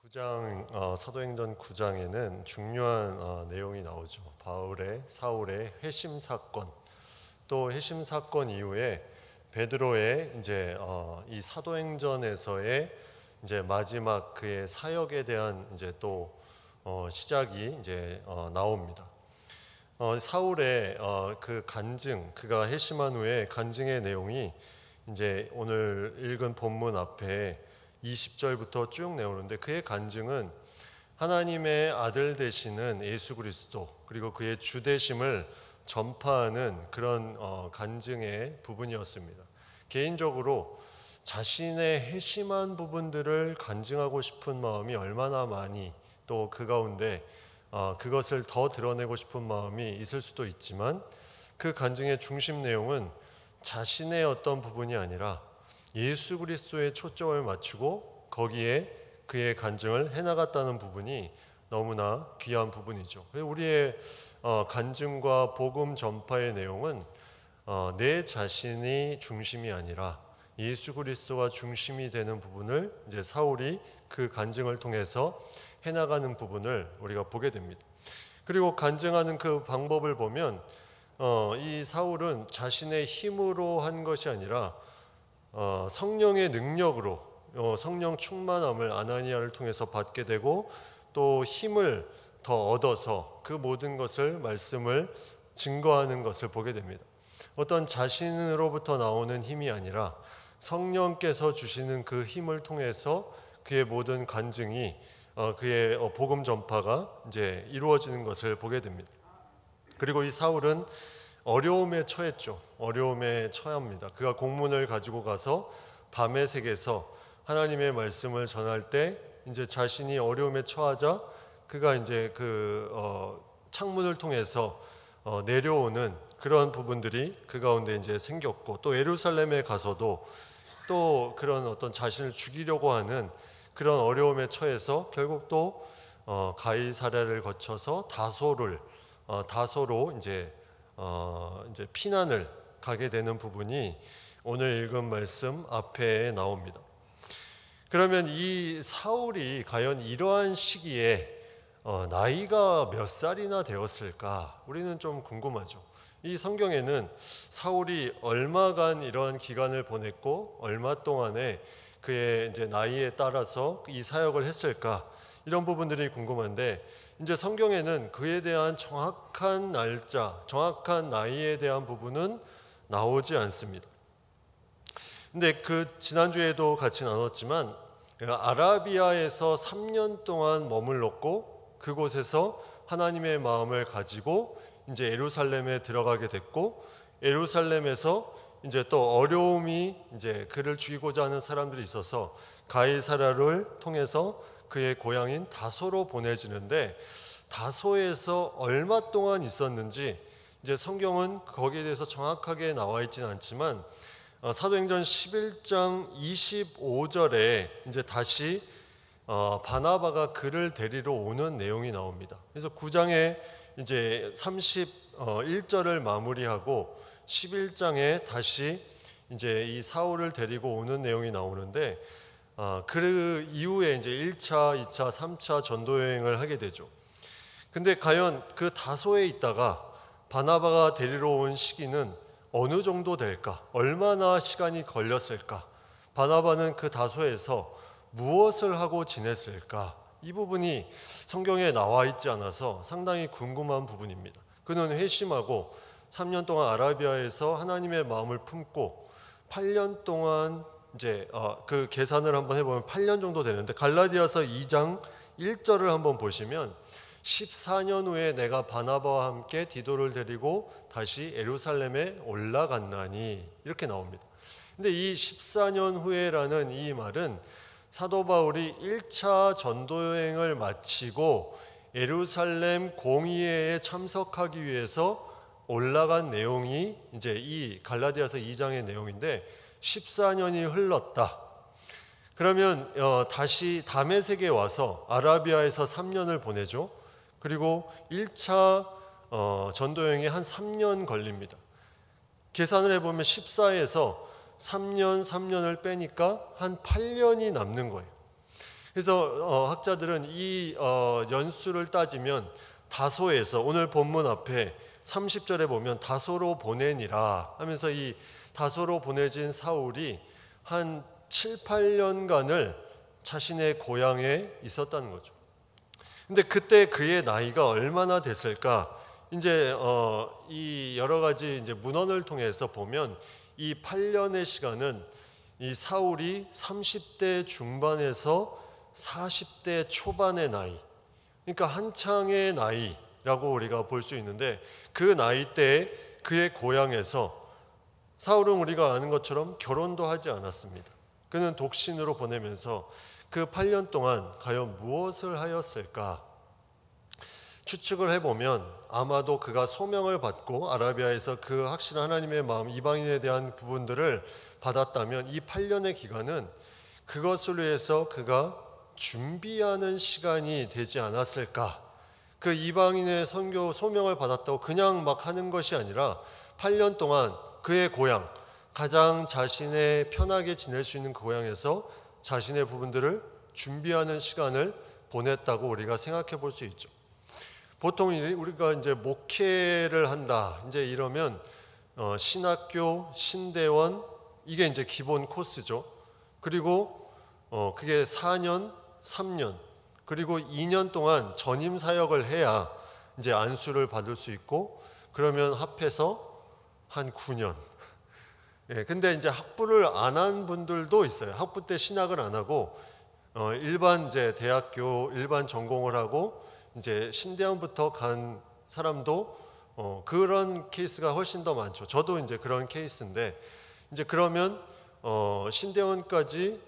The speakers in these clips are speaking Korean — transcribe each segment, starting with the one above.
사도행전 9장에는 중요한 내용이 나오죠. 사울의 회심 사건, 또 회심 사건 이후에 베드로의 이 사도행전에서의 마지막 그의 사역에 대한 또 시작이 나옵니다. 사울의 그 간증, 그가 회심한 후에 간증의 내용이 오늘 읽은 본문 앞에 20절부터 쭉 나오는데, 그의 간증은 하나님의 아들 되시는 예수 그리스도, 그리고 그의 주 되심을 전파하는 그런 간증의 부분이었습니다. 개인적으로 자신의 회심한 부분들을 간증하고 싶은 마음이 얼마나 많이, 또 그 가운데 그것을 더 드러내고 싶은 마음이 있을 수도 있지만, 그 간증의 중심 내용은 자신의 어떤 부분이 아니라 예수 그리스도의 초점을 맞추고 거기에 그의 간증을 해나갔다는 부분이 너무나 귀한 부분이죠. 우리의 간증과 복음 전파의 내용은 내 자신이 중심이 아니라 예수 그리스도가 중심이 되는 부분을 사울이 그 간증을 통해서 해나가는 부분을 우리가 보게 됩니다. 그리고 간증하는 그 방법을 보면 이 사울은 자신의 힘으로 한 것이 아니라 성령의 능력으로, 성령 충만함을 아나니아를 통해서 받게 되고, 또 힘을 더 얻어서 그 모든 것을, 말씀을 증거하는 것을 보게 됩니다. 어떤 자신으로부터 나오는 힘이 아니라 성령께서 주시는 그 힘을 통해서 그의 모든 간증이, 그의 복음 전파가 이루어지는 것을 보게 됩니다. 그리고 이 사울은 어려움에 처했죠. 어려움에 처합니다. 그가 공문을 가지고 가서 다메섹에서 하나님의 말씀을 전할 때 자신이 어려움에 처하자 그가 창문을 통해서 내려오는 그런 부분들이 그 가운데 생겼고, 또 예루살렘에 가서도 또 그런 어떤 자신을 죽이려고 하는 그런 어려움에 처해서 결국 또 가이사랴를 거쳐서 다소로 피난을 가게 되는 부분이 오늘 읽은 말씀 앞에 나옵니다. 그러면 이 사울이 과연 이러한 시기에 나이가 몇 살이나 되었을까? 우리는 좀 궁금하죠. 이 성경에는 사울이 얼마간 이러한 기간을 보냈고 얼마 동안에 그의 나이에 따라서 이 사역을 했을까? 이런 부분들이 궁금한데, 성경에는 그에 대한 정확한 날짜, 정확한 나이에 대한 부분은 나오지 않습니다. 근데 지난주에도 같이 나눴지만, 아라비아에서 3년 동안 머물렀고, 그곳에서 하나님의 마음을 가지고 예루살렘에 들어가게 됐고, 예루살렘에서 또 어려움이 그를 죽이고자 하는 사람들이 있어서 가이사랴를 통해서 그의 고향인 다소로 보내지는데, 다소에서 얼마 동안 있었는지 성경은 거기에 대해서 정확하게 나와 있지는 않지만, 사도행전 11장 25절에 다시 바나바가 그를 데리러 오는 내용이 나옵니다. 그래서 9장에 31절을 마무리하고 11장에 다시 이 사울을 데리고 오는 내용이 나오는데, 그 이후에 1차, 2차, 3차 전도 여행을 하게 되죠. 근데 과연 그 다소에 있다가 바나바가 데리러 온 시기는 어느 정도 될까? 얼마나 시간이 걸렸을까? 바나바는 그 다소에서 무엇을 하고 지냈을까? 이 부분이 성경에 나와 있지 않아서 상당히 궁금한 부분입니다. 그는 회심하고 3년 동안 아라비아에서 하나님의 마음을 품고 8년 동안 그 계산을 한번 해보면 8년 정도 되는데, 갈라디아서 2장 1절을 한번 보시면 14년 후에 내가 바나바와 함께 디도를 데리고 다시 예루살렘에 올라갔나니, 이렇게 나옵니다. 근데 이 14년 후에라는 이 말은 사도 바울이 1차 전도 여행을 마치고 예루살렘 공의회에 참석하기 위해서 올라간 내용이 이 갈라디아서 2장의 내용인데, 14년이 흘렀다. 그러면 다시 다메섹에 와서 아라비아에서 3년을 보내죠. 그리고 1차 전도여행이 한 3년 걸립니다. 계산을 해보면 14에서 3년을 빼니까 한 8년이 남는 거예요. 그래서 학자들은 이 연수를 따지면 다소에서, 오늘 본문 앞에 30절에 보면 다소로 보내니라 하면서 이 다소로 보내진 사울이 한 7, 8년간을 자신의 고향에 있었다는 거죠. 근데 그때 그의 나이가 얼마나 됐을까? 이제 이 여러 가지 이제 문헌을 통해서 보면 이 8년의 시간은 이 사울이 30대 중반에서 40대 초반의 나이, 그러니까 한창의 나이라고 우리가 볼 수 있는데, 그 나이 때에 그의 고향에서 사울은 우리가 아는 것처럼 결혼도 하지 않았습니다. 그는 독신으로 보내면서 그 8년 동안 과연 무엇을 하였을까? 추측을 해보면 아마도 그가 소명을 받고 아라비아에서 그 확실한 하나님의 마음, 이방인에 대한 부분들을 받았다면 이 8년의 기간은 그것을 위해서 그가 준비하는 시간이 되지 않았을까? 그 이방인의 선교 소명을 받았다고 그냥 막 하는 것이 아니라 8년 동안 그의 고향, 가장 자신의 편하게 지낼 수 있는 그 고향에서 자신의 부분들을 준비하는 시간을 보냈다고 우리가 생각해 볼 수 있죠. 보통 우리가 이제 목회를 한다, 이제 이러면 신학교, 신대원, 이게 이제 기본 코스죠. 그리고 그게 4년, 3년, 그리고 2년 동안 전임 사역을 해야 이제 안수를 받을 수 있고, 그러면 합해서 한 9년. 예, 근데 이제 학부를 안 한 분들도 있어요. 학부 때 신학을 안 하고 일반 이제 대학교 일반 전공을 하고 이제 신대원부터 간 사람도 그런 케이스가 훨씬 더 많죠. 저도 이제 그런 케이스인데, 이제 그러면 신대원까지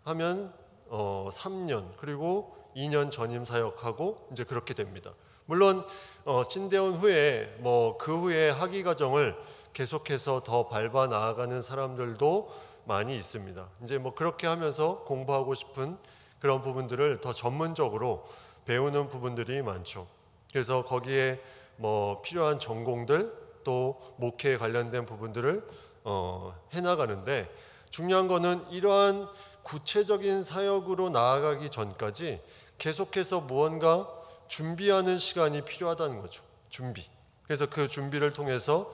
하면 3년, 그리고 2년 전임 사역하고 이제 그렇게 됩니다. 물론 신대원 후에 그 후에 학위 과정을 계속해서 더 밟아 나아가는 사람들도 많이 있습니다. 이제 그렇게 하면서 공부하고 싶은 그런 부분들을 더 전문적으로 배우는 부분들이 많죠. 그래서 거기에 필요한 전공들, 또 목회에 관련된 부분들을 해나가는데, 중요한 거는 이러한 구체적인 사역으로 나아가기 전까지 계속해서 무언가 준비하는 시간이 필요하다는 거죠. 준비. 그래서 그 준비를 통해서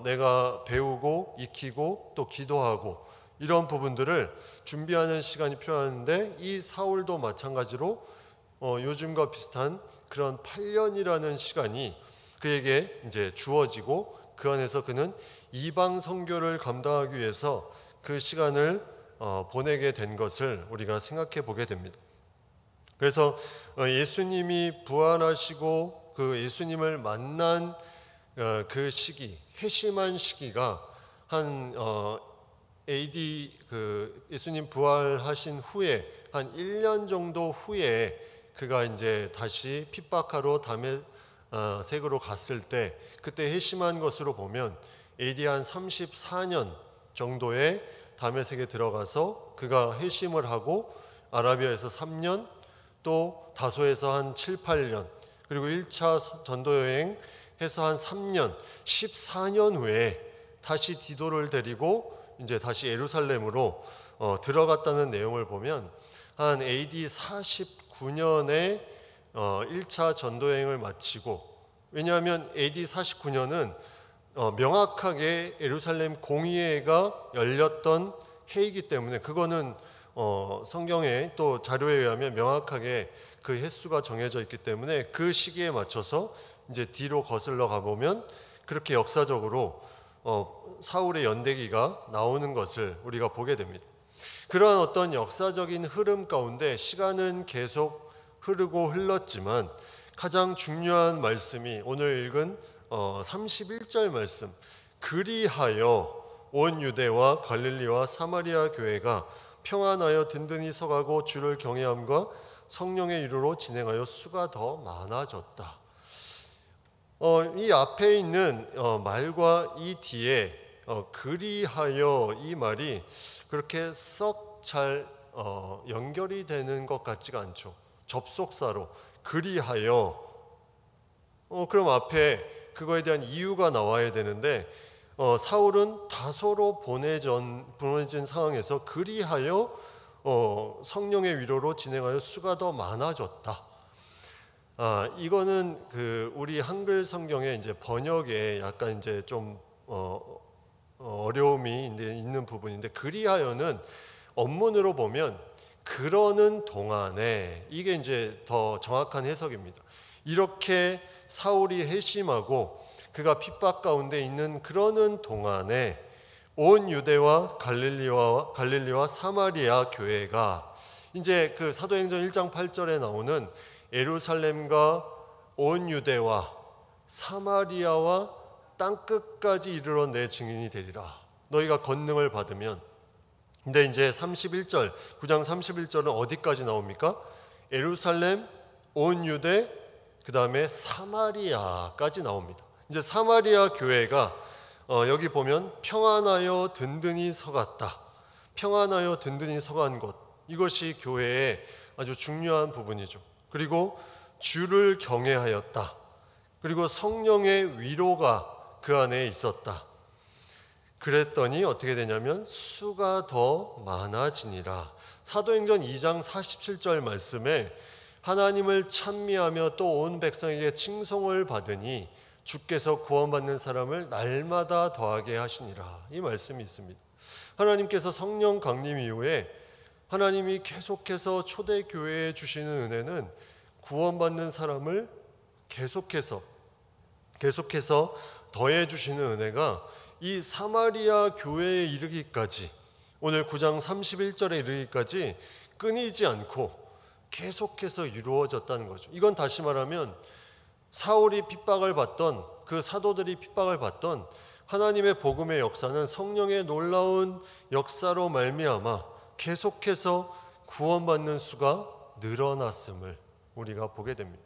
내가 배우고 익히고 또 기도하고 이런 부분들을 준비하는 시간이 필요한데, 이 사울도 마찬가지로 요즘과 비슷한 그런 8년이라는 시간이 그에게 이제 주어지고, 그 안에서 그는 이방 선교를 감당하기 위해서 그 시간을 보내게 된 것을 우리가 생각해 보게 됩니다. 그래서 예수님이 부활하시고 그 예수님을 만난 그 시기, 회심한 시기가 한 AD 예수님 부활하신 후에 한 1년 정도 후에 그가 이제 다시 핍박하러 다메섹으로 갔을 때, 그때 회심한 것으로 보면 AD 한 34년 정도에 다메섹에 들어가서 그가 회심을 하고 아라비아에서 3년, 또 다소에서 한 7, 8년, 그리고 1차 전도 여행 해서 한 3년, 14년 후에 다시 디도를 데리고 이제 다시 예루살렘으로 들어갔다는 내용을 보면 한 AD 49년에 1차 전도 여행을 마치고, 왜냐하면 AD 49년은 명확하게 예루살렘 공의회가 열렸던 해이기 때문에, 그거는 성경의 또 자료에 의하면 명확하게 그 횟수가 정해져 있기 때문에 그 시기에 맞춰서 이제 뒤로 거슬러 가보면 그렇게 역사적으로 사울의 연대기가 나오는 것을 우리가 보게 됩니다. 그러한 어떤 역사적인 흐름 가운데 시간은 계속 흐르고 흘렀지만, 가장 중요한 말씀이 오늘 읽은 31절 말씀, 그리하여 온 유대와 갈릴리와 사마리아 교회가 평안하여 든든히 서가고 주를 경외함과 성령의 이루로 진행하여 수가 더 많아졌다. 이 앞에 있는 말과 이 뒤에 그리하여, 이 말이 그렇게 썩 잘 연결이 되는 것 같지가 않죠. 접속사로 그리하여, 그럼 앞에 그거에 대한 이유가 나와야 되는데, 사울은 다소로 보내진 상황에서 그리하여 성령의 위로로 진행하여 수가 더 많아졌다. 이거는 우리 한글 성경의 이제 번역에 약간 이제 좀 어려움이 있는 부분인데, 그리하여는 원문으로 보면 그러는 동안에, 이게 이제 더 정확한 해석입니다. 이렇게 사울이 회심하고 그가 핍박 가운데 있는 그러는 동안에 온 유대와 갈릴리와 사마리아 교회가, 이제 그 사도행전 1장 8절에 나오는 예루살렘과 온 유대와 사마리아와 땅끝까지 이르러 내 증인이 되리라. 너희가 권능을 받으면. 근데 이제 31절, 9장 31절은 어디까지 나옵니까? 예루살렘, 온 유대, 그 다음에 사마리아까지 나옵니다. 이제 사마리아 교회가 여기 보면 평안하여 든든히 서갔다. 평안하여 든든히 서간 것, 이것이 교회의 아주 중요한 부분이죠. 그리고 주를 경외하였다. 그리고 성령의 위로가 그 안에 있었다. 그랬더니 어떻게 되냐면 수가 더 많아지니라. 사도행전 2장 47절 말씀에 하나님을 찬미하며 또 온 백성에게 칭송을 받으니 주께서 구원받는 사람을 날마다 더하게 하시니라. 이 말씀이 있습니다. 하나님께서 성령 강림 이후에 하나님이 계속해서 초대교회에 주시는 은혜는 구원받는 사람을 계속해서 더해 주시는 은혜가 이 사마리아 교회에 이르기까지, 오늘 9장 31절에 이르기까지 끊이지 않고 계속해서 이루어졌다는 거죠. 이건 다시 말하면 사울이 핍박을 받던, 그 사도들이 핍박을 받던 하나님의 복음의 역사는 성령의 놀라운 역사로 말미암아 계속해서 구원받는 수가 늘어났음을 우리가 보게 됩니다.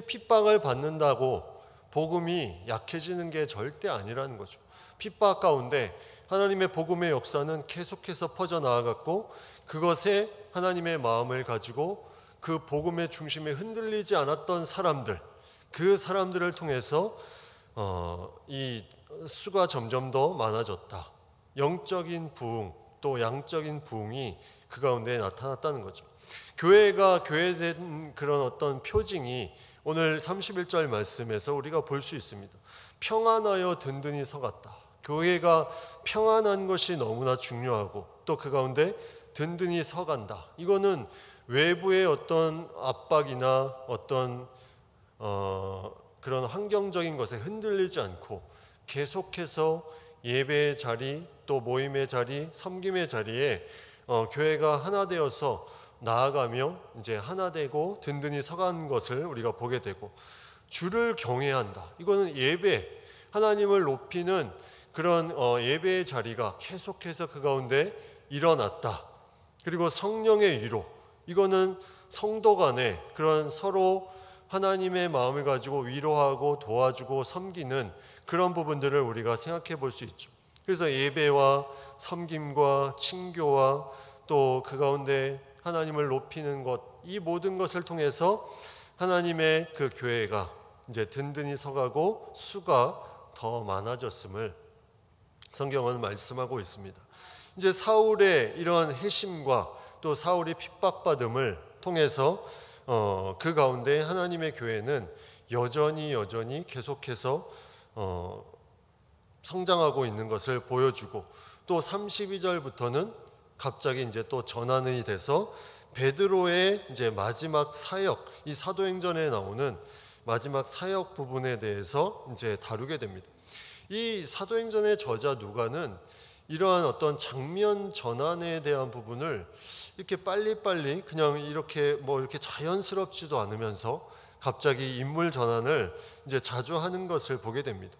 핍박을 받는다고 복음이 약해지는 게 절대 아니라는 거죠. 핍박 가운데 하나님의 복음의 역사는 계속해서 퍼져나아갔고, 그것에 하나님의 마음을 가지고 그 복음의 중심에 흔들리지 않았던 사람들, 그 사람들을 통해서 이 수가 점점 더 많아졌다. 영적인 부흥, 또 양적인 부흥이 그 가운데 나타났다는 거죠. 교회가 교회된 그런 어떤 표징이 오늘 31절 말씀에서 우리가 볼 수 있습니다. 평안하여 든든히 서갔다. 교회가 평안한 것이 너무나 중요하고, 또 그 가운데 든든히 서간다. 이거는 외부의 어떤 압박이나 어떤 그런 환경적인 것에 흔들리지 않고 계속해서 예배의 자리, 또 모임의 자리, 섬김의 자리에 교회가 하나 되어서 나아가며 이제 하나 되고 든든히 서간 것을 우리가 보게 되고, 주를 경외한다. 이거는 예배, 하나님을 높이는 그런 예배의 자리가 계속해서 그 가운데 일어났다. 그리고 성령의 위로, 이거는 성도 간에 그런 서로 하나님의 마음을 가지고 위로하고 도와주고 섬기는 그런 부분들을 우리가 생각해 볼 수 있죠. 그래서 예배와 섬김과 친교와 또 그 가운데 하나님을 높이는 것, 이 모든 것을 통해서 하나님의 그 교회가 이제 든든히 서가고 수가 더 많아졌음을 성경은 말씀하고 있습니다. 이제 사울의 이런 회심과 또 사울이 핍박받음을 통해서 그 가운데 하나님의 교회는 여전히 계속해서 성장하고 있는 것을 보여주고, 또 32절부터는 갑자기 이제 또 전환이 돼서 베드로의 이제 마지막 사역, 이 사도행전에 나오는 마지막 사역 부분에 대해서 이제 다루게 됩니다. 이 사도행전의 저자 누가는 이러한 어떤 장면 전환에 대한 부분을 이렇게 빨리빨리 그냥 이렇게 이렇게 자연스럽지도 않으면서 갑자기 인물 전환을 이제 자주 하는 것을 보게 됩니다.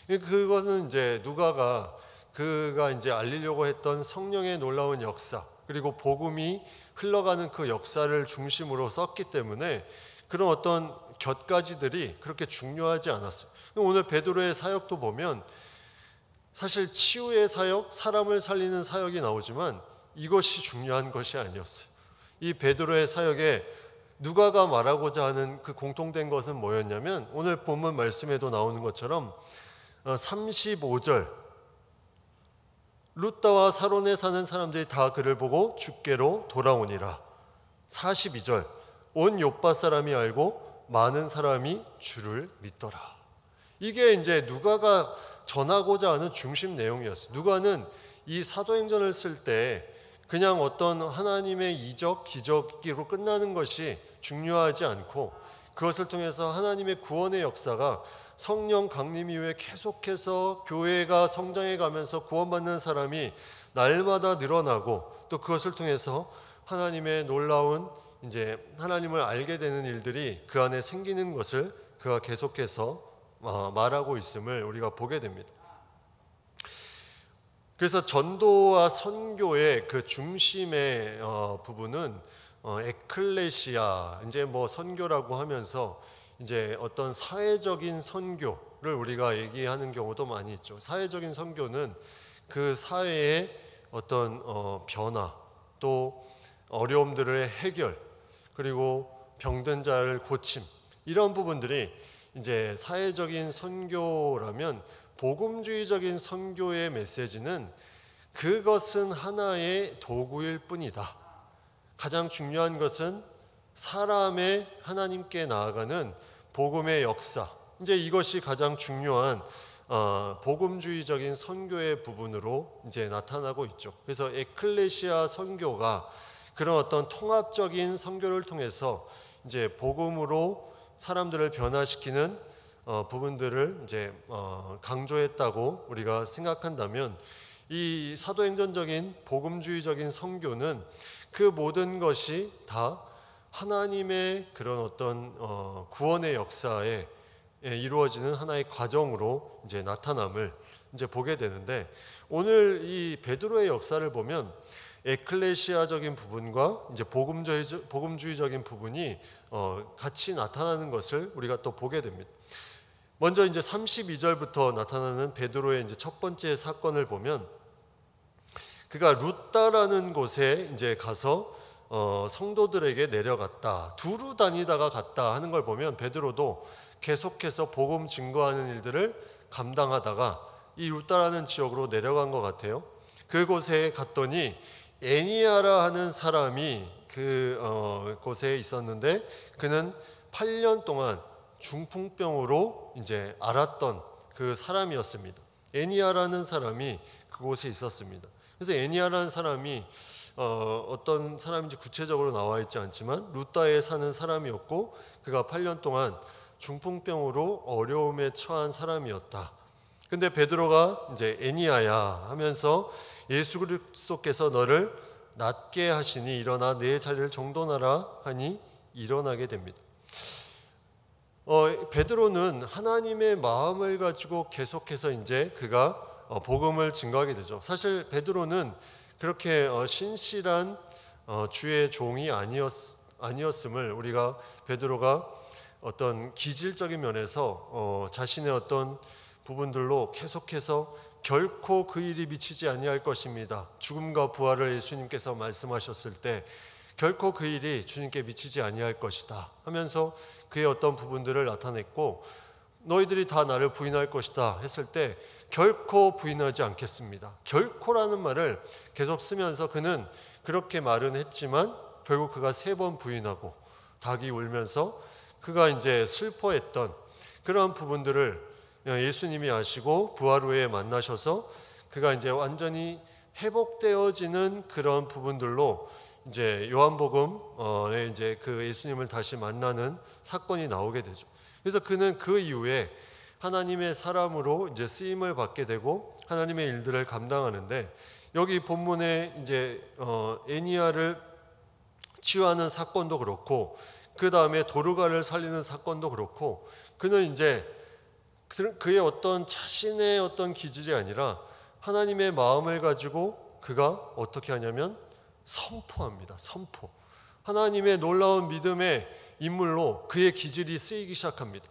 그것은 이제 누가가 그가 이제 알리려고 했던 성령의 놀라운 역사, 그리고 복음이 흘러가는 그 역사를 중심으로 썼기 때문에 그런 어떤 곁가지들이 그렇게 중요하지 않았어요. 오늘 베드로의 사역도 보면 사실 치유의 사역, 사람을 살리는 사역이 나오지만 이것이 중요한 것이 아니었어요. 이 베드로의 사역에 누가가 말하고자 하는 그 공통된 것은 뭐였냐면, 오늘 본문 말씀에도 나오는 것처럼 35절 룻다와 사론에 사는 사람들이 다 그를 보고 주께로 돌아오니라. 42절, 온 욥바 사람이 알고 많은 사람이 주를 믿더라. 이게 이제 누가가 전하고자 하는 중심 내용이었어요. 누가는 이 사도행전을 쓸 때 그냥 어떤 하나님의 이적, 기적으로 끝나는 것이 중요하지 않고 그것을 통해서 하나님의 구원의 역사가 성령 강림 이후에 계속해서 교회가 성장해 가면서 구원받는 사람이 날마다 늘어나고 또 그것을 통해서 하나님의 놀라운 이제 하나님을 알게 되는 일들이 그 안에 생기는 것을 그가 계속해서 말하고 있음을 우리가 보게 됩니다. 그래서 전도와 선교의 그 중심의 부분은 에클레시아, 이제 뭐 선교라고 하면서 이제 어떤 사회적인 선교를 우리가 얘기하는 경우도 많이 있죠. 사회적인 선교는 그 사회의 어떤 변화, 또 어려움들의 해결, 그리고 병든 자를 고침, 이런 부분들이 이제 사회적인 선교라면, 복음주의적인 선교의 메시지는 그것은 하나의 도구일 뿐이다. 가장 중요한 것은 사람의 하나님께 나아가는 복음의 역사, 이제 이것이 가장 중요한 복음주의적인 선교의 부분으로 이제 나타나고 있죠. 그래서 에클레시아 선교가 그런 어떤 통합적인 선교를 통해서 이제 복음으로 사람들을 변화시키는 부분들을 이제 강조했다고 우리가 생각한다면, 이 사도행전적인 복음주의적인 선교는 그 모든 것이 다 하나님의 그런 어떤 구원의 역사에 이루어지는 하나의 과정으로 이제 나타남을 이제 보게 되는데, 오늘 이 베드로의 역사를 보면 에클레시아적인 부분과 이제 복음주의적인 부분이 같이 나타나는 것을 우리가 또 보게 됩니다. 먼저 이제 32절부터 나타나는 베드로의 이제 첫 번째 사건을 보면, 그가 룻다라는 곳에 이제 가서 성도들에게 내려갔다, 두루 다니다가 갔다 하는 걸 보면 베드로도 계속해서 복음 증거하는 일들을 감당하다가 이 룻다라는 지역으로 내려간 것 같아요. 그곳에 갔더니 애니아라 하는 사람이 곳에 있었는데, 그는 8년 동안 중풍병으로 이제 앓았던 그 사람이었습니다. 애니아라는 사람이 그곳에 있었습니다. 그래서 애니아라는 사람이 어떤 사람인지 구체적으로 나와 있지 않지만 룻다에 사는 사람이었고, 그가 8년 동안 중풍병으로 어려움에 처한 사람이었다. 근데 베드로가 이제 애니아야 하면서 예수 그리스도께서 너를 낫게 하시니 일어나 내 자리를 정돈하라 하니 일어나게 됩니다. 베드로는 하나님의 마음을 가지고 계속해서 이제 그가 복음을 증거하게 되죠. 사실 베드로는 그렇게 신실한 주의 종이 아니었음을 우리가 베드로가 어떤 기질적인 면에서 자신의 어떤 부분들로 계속해서 결코 그 일이 미치지 아니할 것입니다, 죽음과 부활을 예수님께서 말씀하셨을 때 결코 그 일이 주님께 미치지 아니할 것이다 하면서 그의 어떤 부분들을 나타냈고, 너희들이 다 나를 부인할 것이다 했을 때 결코 부인하지 않겠습니다, 결코라는 말을 계속 쓰면서 그는 그렇게 말은 했지만 결국 그가 3번 부인하고 닭이 울면서 그가 이제 슬퍼했던 그러한 부분들을 예수님이 아시고 부활 후에 만나셔서 그가 이제 완전히 회복되어지는 그런 부분들로 이제 요한복음에 이제 그 예수님을 다시 만나는 사건이 나오게 되죠. 그래서 그는 그 이후에 하나님의 사람으로 이제 쓰임을 받게 되고 하나님의 일들을 감당하는데, 여기 본문에 이제 애니아를 치유하는 사건도 그렇고, 그 다음에 도르가를 살리는 사건도 그렇고, 그는 이제 그의 어떤 자신의 어떤 기질이 아니라 하나님의 마음을 가지고 그가 어떻게 하냐면 선포합니다. 선포. 하나님의 놀라운 믿음의 인물로 그의 기질이 쓰이기 시작합니다.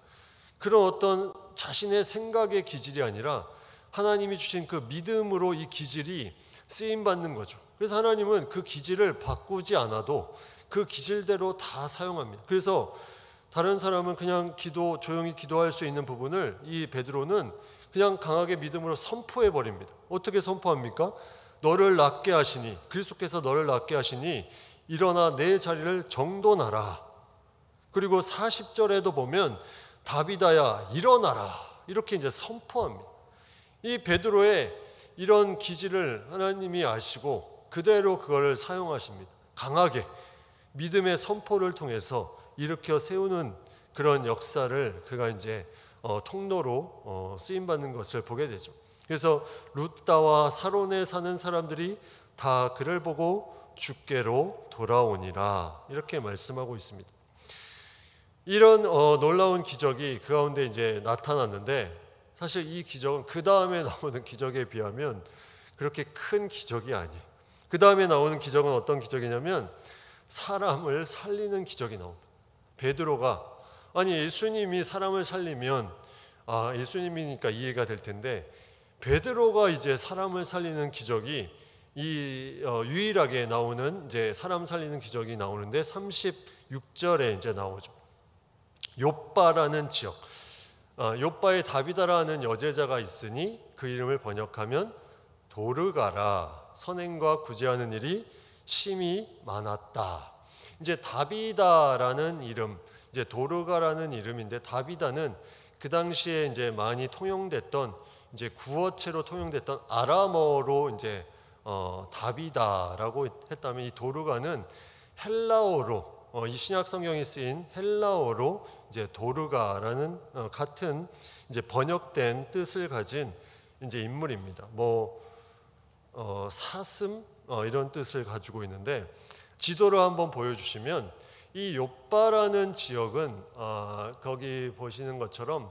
그런 어떤 자신의 생각의 기질이 아니라 하나님이 주신 그 믿음으로 이 기질이 쓰임받는 거죠. 그래서 하나님은 그 기질을 바꾸지 않아도 그 기질대로 다 사용합니다. 그래서 다른 사람은 그냥 조용히 기도할 수 있는 부분을 이 베드로는 그냥 강하게 믿음으로 선포해 버립니다. 어떻게 선포합니까? 너를 낫게 하시니, 그리스도께서 너를 낫게 하시니 일어나 내 자리를 정돈하라. 그리고 40절에도 보면 다비다야 일어나라, 이렇게 이제 선포합니다. 이 베드로의 이런 기질을 하나님이 아시고 그대로 그걸 사용하십니다. 강하게 믿음의 선포를 통해서 일으켜 세우는 그런 역사를 그가 이제 통로로 쓰임받는 것을 보게 되죠. 그래서 룻다와 사론에 사는 사람들이 다 그를 보고 주께로 돌아오니라, 이렇게 말씀하고 있습니다. 이런 놀라운 기적이 그 가운데 이제 나타났는데, 사실 이 기적은 그 다음에 나오는 기적에 비하면 그렇게 큰 기적이 아니에요. 그 다음에 나오는 기적은 어떤 기적이냐면 사람을 살리는 기적이 나옵니다. 베드로가, 아니 예수님이 사람을 살리면 예수님이니까 이해가 될 텐데, 베드로가 이제 사람을 살리는 기적이 유일하게 나오는 이제 사람 살리는 기적이 나오는데 36절에 이제 나오죠. 욥바라는 지역, 욥바에 다비다라는 여제자가 있으니 그 이름을 번역하면 도르가라, 선행과 구제하는 일이 심히 많았다. 이제 다비다라는 이름, 이제 도르가라는 이름인데, 다비다는 그 당시에 이제 많이 통용됐던, 이제 구어체로 통용됐던 아람어로 이제 다비다라고 했다면, 이 도르가는 헬라어로, 이 신약 성경에 쓰인 헬라어로 이제 도르가라는 같은 이제 번역된 뜻을 가진 이제 인물입니다. 사슴 이런 뜻을 가지고 있는데, 지도를 한번 보여주시면 이 욥바라는 지역은 거기 보시는 것처럼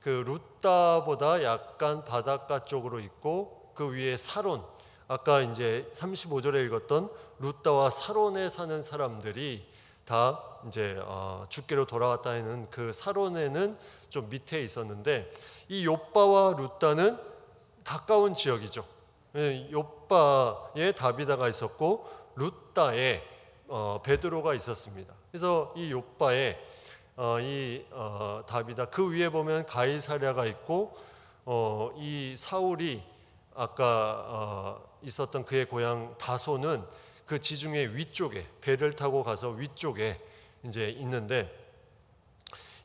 그 룻다보다 약간 바닷가 쪽으로 있고, 그 위에 사론, 아까 이제 35절에 읽었던 룻다와 사론에 사는 사람들이 다 이제 주께로 돌아왔다 하는 그 사론에는 좀 밑에 있었는데, 이 욥바와 룻다는 가까운 지역이죠. 욥바에 다비다가 있었고 룻다에 베드로가 있었습니다. 그래서 이 욥바에 다비다, 그 위에 보면 가이사랴가 있고, 이 사울이 아까 있었던 그의 고향 다소는 그 지중해 위쪽에, 배를 타고 가서 위쪽에 이제 있는데,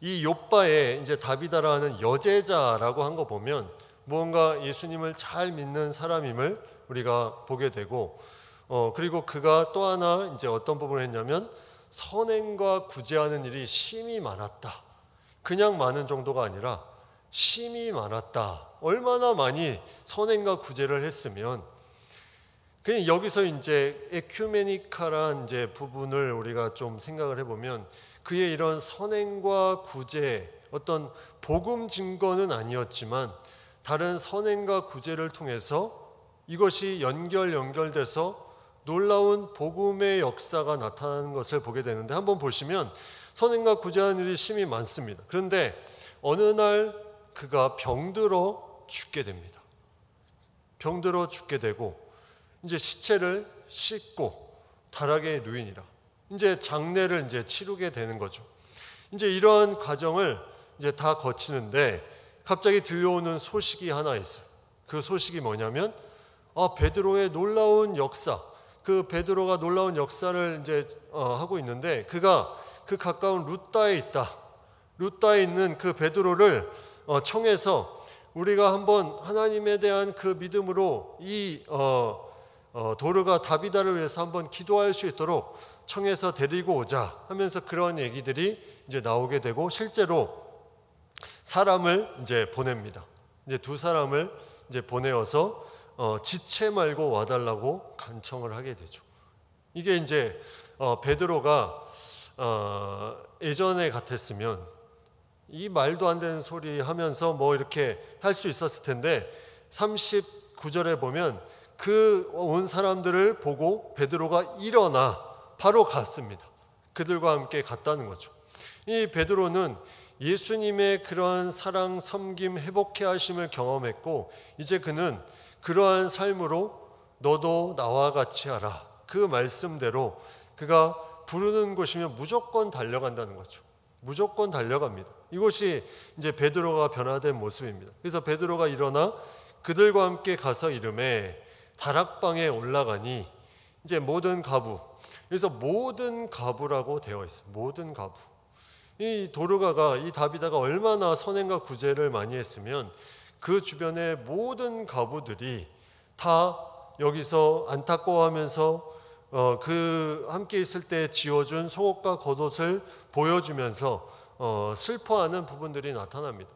이 욥바에 이제 다비다라는 여제자라고 한 거 보면 무언가 예수님을 잘 믿는 사람임을 우리가 보게 되고, 그리고 그가 또 하나 이제 어떤 부분을 했냐면 선행과 구제하는 일이 심히 많았다. 그냥 많은 정도가 아니라 심히 많았다. 얼마나 많이 선행과 구제를 했으면, 그냥 여기서 이제 에큐메니카란 이제 부분을 우리가 좀 생각을 해보면, 그의 이런 선행과 구제, 어떤 복음 증거는 아니었지만 다른 선행과 구제를 통해서 이것이 연결돼서 놀라운 복음의 역사가 나타나는 것을 보게 되는데, 한번 보시면 선행과 구제하는 일이 심히 많습니다. 그런데 어느 날 그가 병들어 죽게 됩니다. 병들어 죽게 되고, 이제 시체를 씻고 다락에 누이니라. 이제 장례를 이제 치르게 되는 거죠. 이제 이러한 과정을 이제 다 거치는데 갑자기 들려오는 소식이 하나 있어요. 그 소식이 뭐냐면 베드로의 놀라운 역사, 그 베드로가 놀라운 역사를 이제 하고 있는데, 그가 그 가까운 룻다에 있다. 룻다에 있는 그 베드로를 청해서 우리가 한번 하나님에 대한 그 믿음으로 이 도르가 다비다를 위해서 한번 기도할 수 있도록 청해서 데리고 오자 하면서 그런 얘기들이 이제 나오게 되고, 실제로 사람을 이제 보냅니다. 이제 두 사람을 이제 보내어서 지체 말고 와달라고 간청을 하게 되죠. 이게 이제 베드로가 예전에 같았으면 이 말도 안 되는 소리 하면서 뭐 이렇게 할 수 있었을 텐데, 39절에 보면 그 온 사람들을 보고 베드로가 일어나 바로 갔습니다. 그들과 함께 갔다는 거죠. 이 베드로는 예수님의 그러한 사랑, 섬김, 회복해 하심을 경험했고, 이제 그는 그러한 삶으로 너도 나와 같이 하라, 그 말씀대로 그가 부르는 곳이면 무조건 달려간다는 거죠. 무조건 달려갑니다. 이것이 이제 베드로가 변화된 모습입니다. 그래서 베드로가 일어나 그들과 함께 가서 이르매 다락방에 올라가니 이제 모든 가부, 그래서 모든 가부라고 되어 있어요. 모든 가부. 이 도르가가, 이 다비다가 얼마나 선행과 구제를 많이 했으면 그 주변의 모든 가부들이 다 여기서 안타까워하면서 그 함께 있을 때 지어준 속옷과 겉옷을 보여주면서 슬퍼하는 부분들이 나타납니다.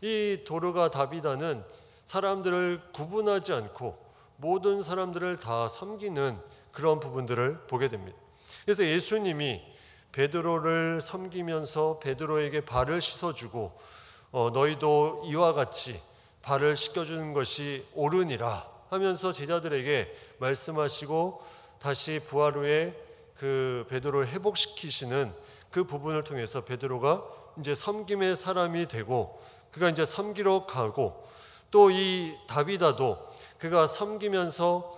이 도르가 다비다는 사람들을 구분하지 않고 모든 사람들을 다 섬기는 그런 부분들을 보게 됩니다. 그래서 예수님이 베드로를 섬기면서 베드로에게 발을 씻어주고 너희도 이와 같이 발을 씻겨주는 것이 옳으니라 하면서 제자들에게 말씀하시고 다시 부활 후에 그 베드로를 회복시키시는 그 부분을 통해서 베드로가 이제 섬김의 사람이 되고 그가 이제 섬기러 가고, 또 이 다비다도 그가 섬기면서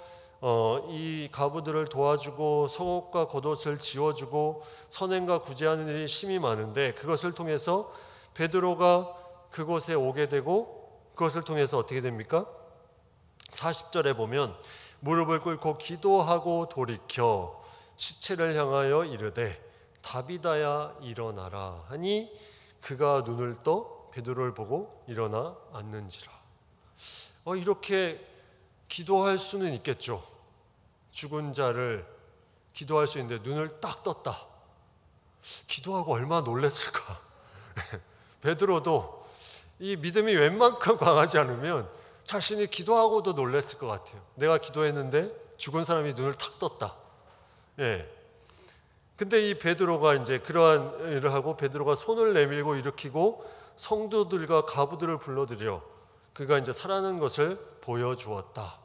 이 가부들을 도와주고 속옷과 겉옷을 지워주고 선행과 구제하는 일이 심히 많은데 그것을 통해서 베드로가 그곳에 오게 되고 그것을 통해서 어떻게 됩니까? 40절에 보면 무릎을 꿇고 기도하고 돌이켜 시체를 향하여 이르되 다비다야 일어나라 하니 그가 눈을 떠 베드로를 보고 일어나 앉는지라. 이렇게 기도할 수는 있겠죠. 죽은 자를 기도할 수 있는데 눈을 딱 떴다. 기도하고 얼마나 놀랐을까. 베드로도 이 믿음이 웬만큼 강하지 않으면 자신이 기도하고도 놀랐을 것 같아요. 내가 기도했는데 죽은 사람이 눈을 탁 떴다. 근데 이 베드로가 이제 그러한 일을 하고 베드로가 손을 내밀고 일으키고 성도들과 가부들을 불러들여 그가 이제 살아난 것을 보여주었다.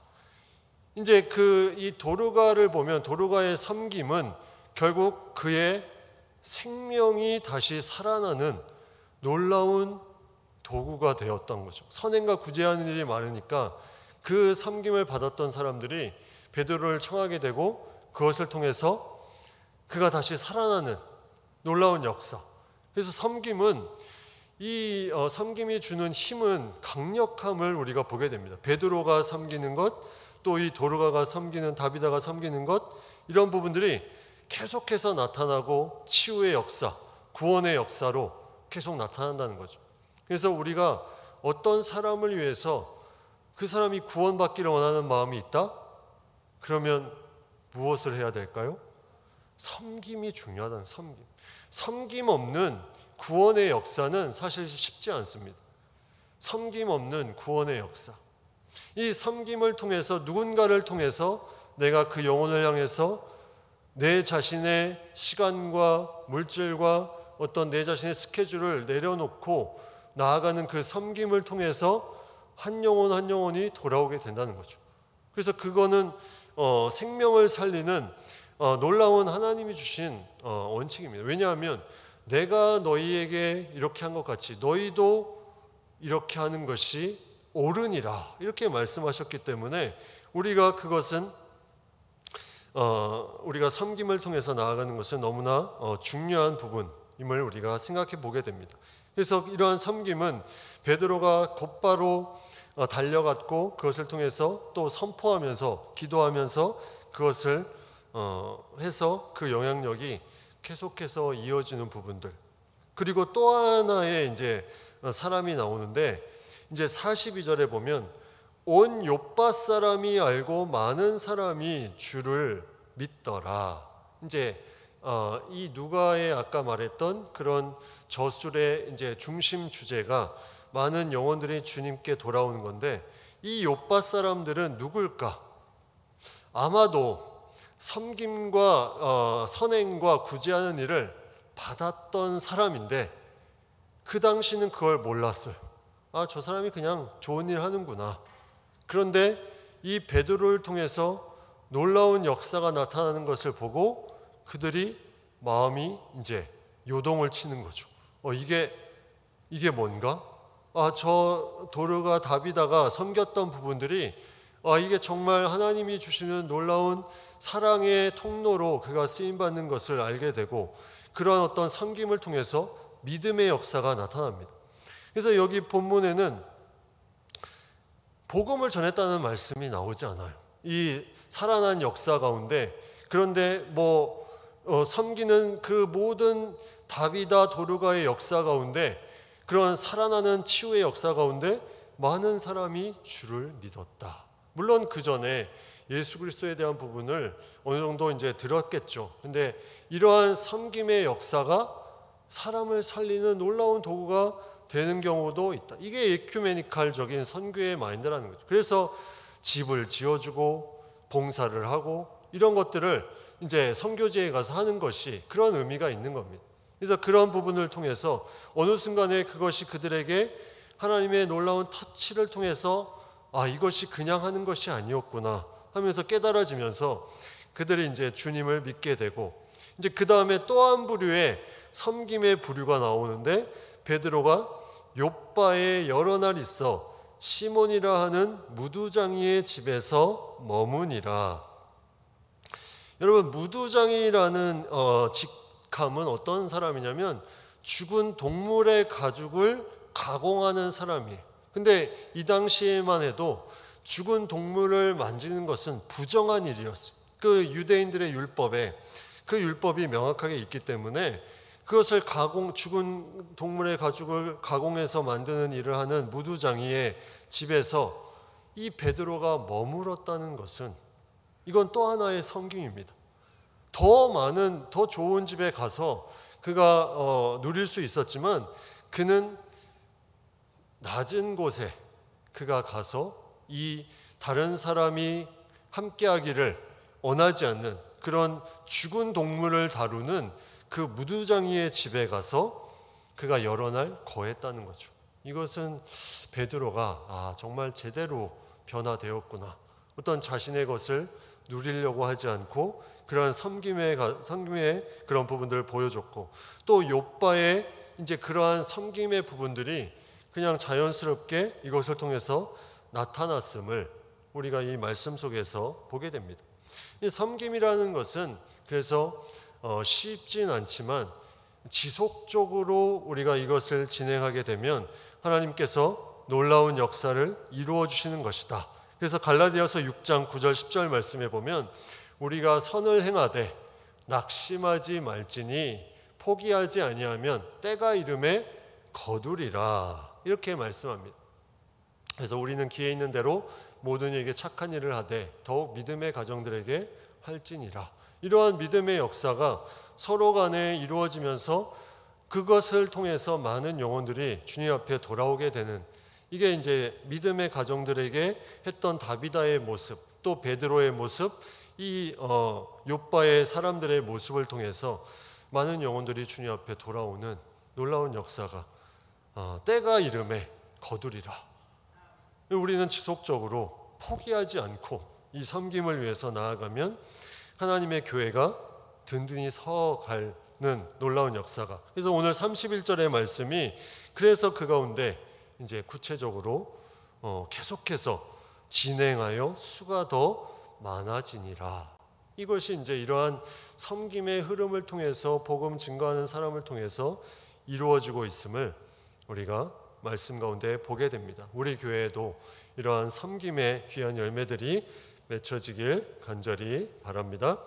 이제 이 도르가를 보면 도르가의 섬김은 결국 그의 생명이 다시 살아나는 놀라운 도구가 되었던 거죠. 선행과 구제하는 일이 많으니까 그 섬김을 받았던 사람들이 베드로를 청하게 되고 그것을 통해서 그가 다시 살아나는 놀라운 역사. 그래서 섬김은 이 섬김이 주는 힘은 강력함을 우리가 보게 됩니다. 베드로가 섬기는 것, 또 이 도르가가 섬기는, 다비다가 섬기는 것, 이런 부분들이 계속해서 나타나고 치유의 역사, 구원의 역사로 계속 나타난다는 거죠. 그래서 우리가 어떤 사람을 위해서 그 사람이 구원받기를 원하는 마음이 있다? 그러면 무엇을 해야 될까요? 섬김이 중요하다는 섬김. 섬김 없는 구원의 역사는 사실 쉽지 않습니다. 섬김 없는 구원의 역사. 이 섬김을 통해서 누군가를 통해서 내가 그 영혼을 향해서 내 자신의 시간과 물질과 어떤 내 자신의 스케줄을 내려놓고 나아가는 그 섬김을 통해서 한 영혼 한 영혼이 돌아오게 된다는 거죠. 그래서 그거는 생명을 살리는 놀라운 하나님이 주신 원칙입니다. 왜냐하면 내가 너희에게 이렇게 한 것 같이 너희도 이렇게 하는 것이 옳으니라 이렇게 말씀하셨기 때문에 우리가 그것은 우리가 섬김을 통해서 나아가는 것은 너무나 중요한 부분임을 우리가 생각해 보게 됩니다. 그래서 이러한 섬김은 베드로가 곧바로 달려갔고 그것을 통해서 또 선포하면서 기도하면서 그것을 해서 그 영향력이 계속해서 이어지는 부분들. 그리고 또 하나의 이제 사람이 나오는데 이제 42절에 보면 온 요빠 사람이 알고 많은 사람이 주를 믿더라. 이제 이 누가의 아까 말했던 그런 저술의 이제 중심 주제가 많은 영혼들이 주님께 돌아오는 건데 이 요빠 사람들은 누굴까? 아마도 섬김과 선행과 구제하는 일을 받았던 사람인데 그 당시는 그걸 몰랐어요. 저 사람이 그냥 좋은 일 하는구나. 그런데 이 베드로를 통해서 놀라운 역사가 나타나는 것을 보고 그들이 마음이 이제 요동을 치는 거죠. 이게 뭔가? 저 도르가 다비다가 섬겼던 부분들이 이게 정말 하나님이 주시는 놀라운 사랑의 통로로 그가 쓰임받는 것을 알게 되고 그러한 어떤 섬김을 통해서 믿음의 역사가 나타납니다. 그래서 여기 본문에는 복음을 전했다는 말씀이 나오지 않아요. 이 살아난 역사 가운데, 그런데 섬기는 그 모든 다비다 도르가의 역사 가운데, 그런 살아나는 치유의 역사 가운데 많은 사람이 주를 믿었다. 물론 그 전에 예수 그리스도에 대한 부분을 어느 정도 이제 들었겠죠. 근데 이러한 섬김의 역사가 사람을 살리는 놀라운 도구가 되는 경우도 있다. 이게 에큐메니칼적인 선교의 마인드라는 거죠. 그래서 집을 지어주고 봉사를 하고 이런 것들을 이제 선교지에 가서 하는 것이 그런 의미가 있는 겁니다. 그래서 그런 부분을 통해서 어느 순간에 그것이 그들에게 하나님의 놀라운 터치를 통해서 이것이 그냥 하는 것이 아니었구나 하면서 깨달아지면서 그들이 이제 주님을 믿게 되고, 이제 그 다음에 또 한 부류의 섬김의 부류가 나오는데, 베드로가 욥바에 여러 날 있어 시몬이라 하는 무두장이의 집에서 머무니라. 여러분, 무두장이라는 직함은 어떤 사람이냐면 죽은 동물의 가죽을 가공하는 사람이에요. 근데 이 당시에만 해도 죽은 동물을 만지는 것은 부정한 일이었어요. 그 유대인들의 율법에 그 율법이 명확하게 있기 때문에 그것을 죽은 동물의 가죽을 가공해서 만드는 일을 하는 무두장이의 집에서 이 베드로가 머물었다는 것은 이건 또 하나의 섬김입니다. 더 좋은 집에 가서 그가 누릴 수 있었지만, 그는 낮은 곳에 그가 가서 이 다른 사람이 함께하기를 원하지 않는 그런 죽은 동물을 다루는 그 무두장이의 집에 가서 그가 여러 날 거했다는 거죠. 이것은 베드로가 정말 제대로 변화되었구나. 어떤 자신의 것을 누리려고 하지 않고 그러한 섬김의 그런 부분들을 보여줬고, 또 욥바의 이제 그러한 섬김의 부분들이 그냥 자연스럽게 이것을 통해서 나타났음을 우리가 이 말씀 속에서 보게 됩니다. 이 섬김이라는 것은 그래서 쉽진 않지만 지속적으로 우리가 이것을 진행하게 되면 하나님께서 놀라운 역사를 이루어 주시는 것이다. 그래서 갈라디아서 6장 9절 10절 말씀에 보면 우리가 선을 행하되 낙심하지 말지니 포기하지 아니하면 때가 이름에 거두리라, 이렇게 말씀합니다. 그래서 우리는 기회 있는 대로 모든 이에게 착한 일을 하되 더욱 믿음의 가정들에게 할지니라. 이러한 믿음의 역사가 서로 간에 이루어지면서 그것을 통해서 많은 영혼들이 주님 앞에 돌아오게 되는, 이게 이제 믿음의 가정들에게 했던 다비다의 모습, 또 베드로의 모습, 이 욥바의 사람들의 모습을 통해서 많은 영혼들이 주님 앞에 돌아오는 놀라운 역사가 때가 이름에 거두리라. 우리는 지속적으로 포기하지 않고 이 섬김을 위해서 나아가면 하나님의 교회가 든든히 서가는 놀라운 역사가. 그래서 오늘 31절의 말씀이 그래서 그 가운데 이제 구체적으로 계속해서 진행하여 수가 더 많아지니라. 이것이 이제 이러한 섬김의 흐름을 통해서 복음 증거하는 사람을 통해서 이루어지고 있음을 우리가 말씀 가운데 보게 됩니다. 우리 교회에도 이러한 섬김의 귀한 열매들이 맺혀지길 간절히 바랍니다.